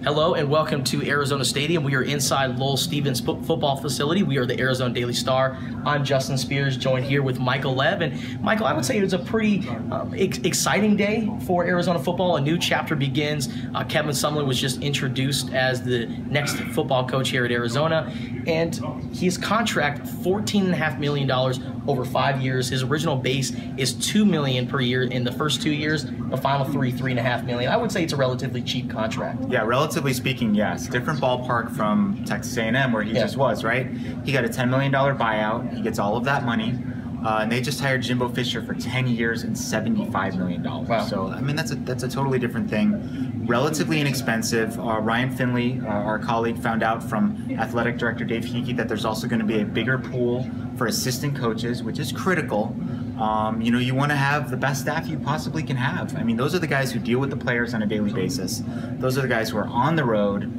Hello and welcome to Arizona Stadium. We are inside Lowell Stevens football facility. We are the Arizona Daily Star. I'm Justin Spears, joined here with Michael Lev. And Michael, I would say it was a pretty exciting day for Arizona football. A new chapter begins. Kevin Sumlin was just introduced as the next football coach here at Arizona. And his contract, $14.5 million over 5 years. His original base is $2 million per year in the first 2 years. The final $3.5 million. I would say it's a relatively cheap contract. Yeah, relatively speaking, yes. Different ballpark from Texas A&M where he just was, right? He got a $10 million buyout. He gets all of that money. And they just hired Jimbo Fisher for 10 years and $75 million. Wow. So, I mean, that's a totally different thing. Relatively inexpensive. Ryan Finley, our colleague, found out from athletic director Dave Hickey that there's also going to be a bigger pool for assistant coaches, which is critical. You know, you want to have the best staff you possibly can have. I mean, those are the guys who deal with the players on a daily basis. Those are the guys who are on the road,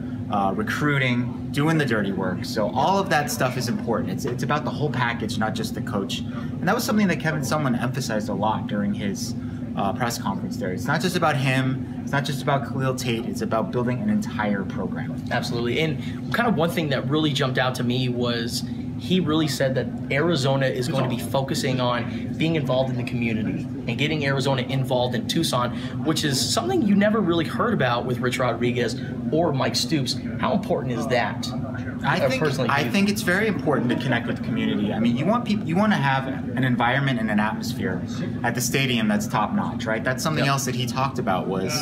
recruiting, doing the dirty work. So all of that stuff is important. It's about the whole package, not just the coach. And that was something that Kevin Sumlin emphasized a lot during his press conference there. It's not just about him. It's not just about Khalil Tate. It's about building an entire program. Absolutely. And kind of one thing that really jumped out to me was he really said that Arizona is going to be focusing on being involved in the community and getting Arizona involved in Tucson, which is something you never really heard about with Rich Rodriguez or Mike Stoops. How important is that? I think it's very important to connect with the community. I mean, you want to have an environment and an atmosphere at the stadium that's top notch, right? That's something else that he talked about was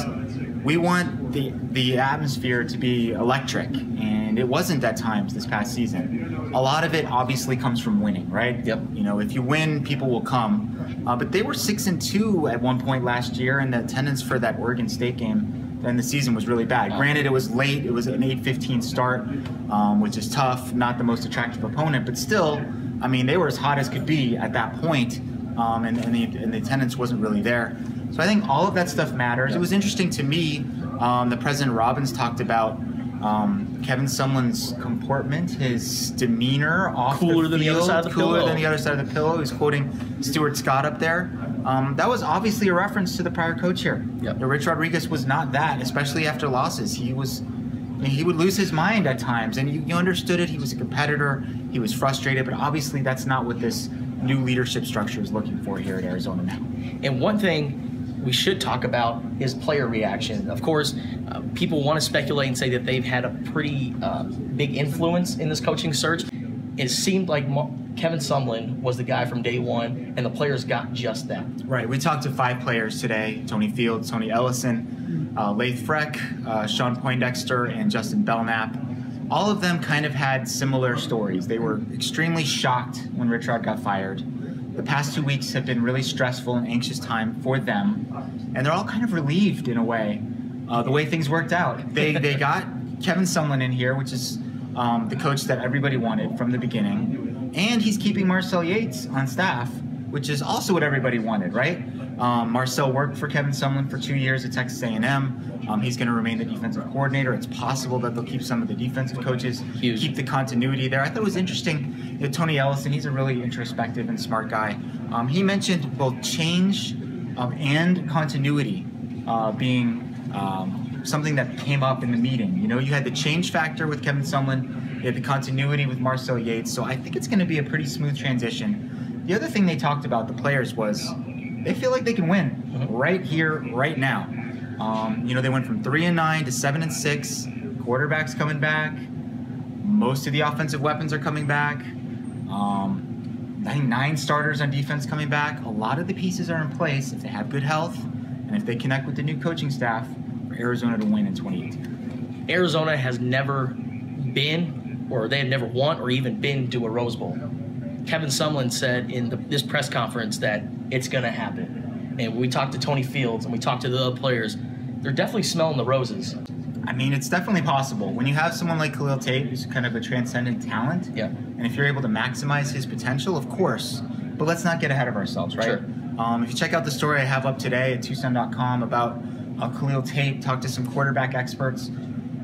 we want the atmosphere to be electric, and it wasn't at times this past season. A lot of it obviously comes from winning, right? Yep. You know, if you win, people will come. But they were 6-2 at one point last year, and the attendance for that Oregon State game then the season was really bad. Granted, it was late. It was an 8:15 start, which is tough. Not the most attractive opponent, but still, I mean, they were as hot as could be at that point, and the attendance wasn't really there. So I think all of that stuff matters. It was interesting to me. The President Robbins talked about Kevin Sumlin's comportment, his demeanor off cooler the than field, the other side of the cooler pillow. than the other side of the pillow. He's quoting Stuart Scott up there. That was obviously a reference to the prior coach here. Yep. Rich Rodriguez was not that, especially after losses. He would lose his mind at times, and you understood it. He was a competitor. He was frustrated, but obviously that's not what this new leadership structure is looking for here at Arizona now. And one thing we should talk about is player reaction. Of course, people want to speculate and say that they've had a pretty big influence in this coaching search. It seemed like Kevin Sumlin was the guy from day one, and the players got just that. Right. We talked to 5 players today: Tony Fields, Tony Ellison, Leith Freck, Sean Poindexter, and Justin Belknap. All of them kind of had similar stories. They were extremely shocked when Rich Rod got fired. The past 2 weeks have been really stressful and anxious time for them, and they're all kind of relieved in a way, the way things worked out. They got Kevin Sumlin in here, which is the coach that everybody wanted from the beginning, and he's keeping Marcel Yates on staff, which is also what everybody wanted, right? Marcel worked for Kevin Sumlin for 2 years at Texas A&M. He's going to remain the defensive coordinator. It's possible that they'll keep some of the defensive coaches, keep the continuity there. I thought it was interesting. You know, Tony Ellison, he's a really introspective and smart guy. He mentioned both change and continuity being something that came up in the meeting. You know, you had the change factor with Kevin Sumlin. You had the continuity with Marcel Yates. So I think it's going to be a pretty smooth transition. The other thing they talked about, the players, was they feel like they can win right here, right now. You know, they went from 3-9 to 7-6. Quarterback's coming back. Most of the offensive weapons are coming back. I think 9 starters on defense coming back. A lot of the pieces are in place if they have good health and if they connect with the new coaching staff for Arizona to win in 2018. Arizona has never been, or they have never won or even been to a Rose Bowl. Kevin Sumlin said in this press conference that it's going to happen. And when we talked to Tony Fields and we talked to the other players, they're definitely smelling the roses. I mean, it's definitely possible. When you have someone like Khalil Tate, who's kind of a transcendent talent, and if you're able to maximize his potential, of course, but let's not get ahead of ourselves, right? Sure. If you check out the story I have up today at Tucson.com about Khalil Tate, talk to some quarterback experts,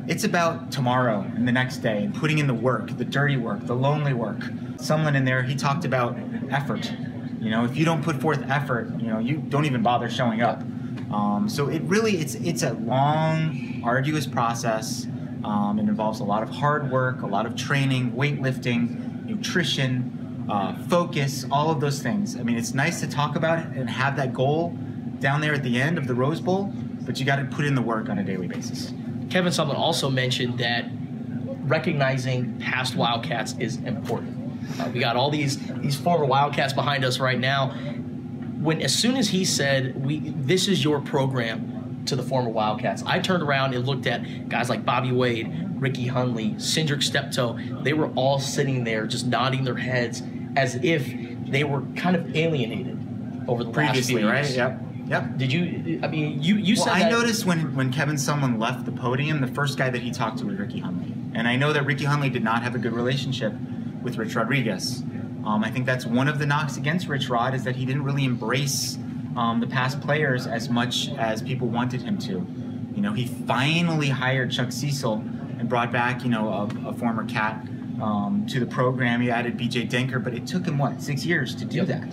it's about tomorrow and the next day and putting in the work, the dirty work, the lonely work. Someone in there, he talked about effort. You know, if you don't put forth effort, you know, you don't even bother showing up. So it really, it's a long, arduous process. It involves a lot of hard work, a lot of training, weightlifting, nutrition, focus, all of those things. I mean, it's nice to talk about it and have that goal down there at the end of the Rose Bowl, but you got to put in the work on a daily basis. Kevin Sumlin also mentioned that recognizing past Wildcats is important. We got all these former Wildcats behind us right now. As soon as he said, this is your program to the former Wildcats, I turned around and looked at guys like Bobby Wade, Ricky Hundley, Cindric Steptoe. They were all sitting there just nodding their heads as if they were kind of alienated over the last few years. Right? Yep. Did you? I mean, you said. Well, I noticed when Kevin Sumlin left the podium, the first guy that he talked to was Ricky Hundley, and I know that Ricky Hundley did not have a good relationship with Rich Rodriguez. I think that's one of the knocks against Rich Rod, is that he didn't really embrace the past players as much as people wanted him to. You know, he finally hired Chuck Cecil and brought back, you know, a former Cat to the program. He added B.J. Denker, but it took him, 6 years to do that.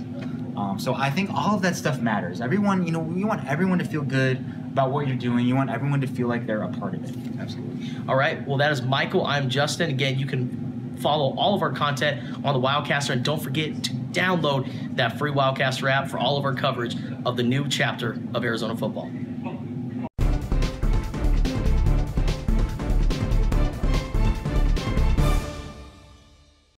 So I think all of that stuff matters. Everyone, you know, you want everyone to feel good about what you're doing. You want everyone to feel like they're a part of it. Absolutely. All right. Well, that is Michael. I'm Justin. Again, you can follow all of our content on the Wildcaster, and don't forget to download that free Wildcaster app for all of our coverage of the new chapter of Arizona football.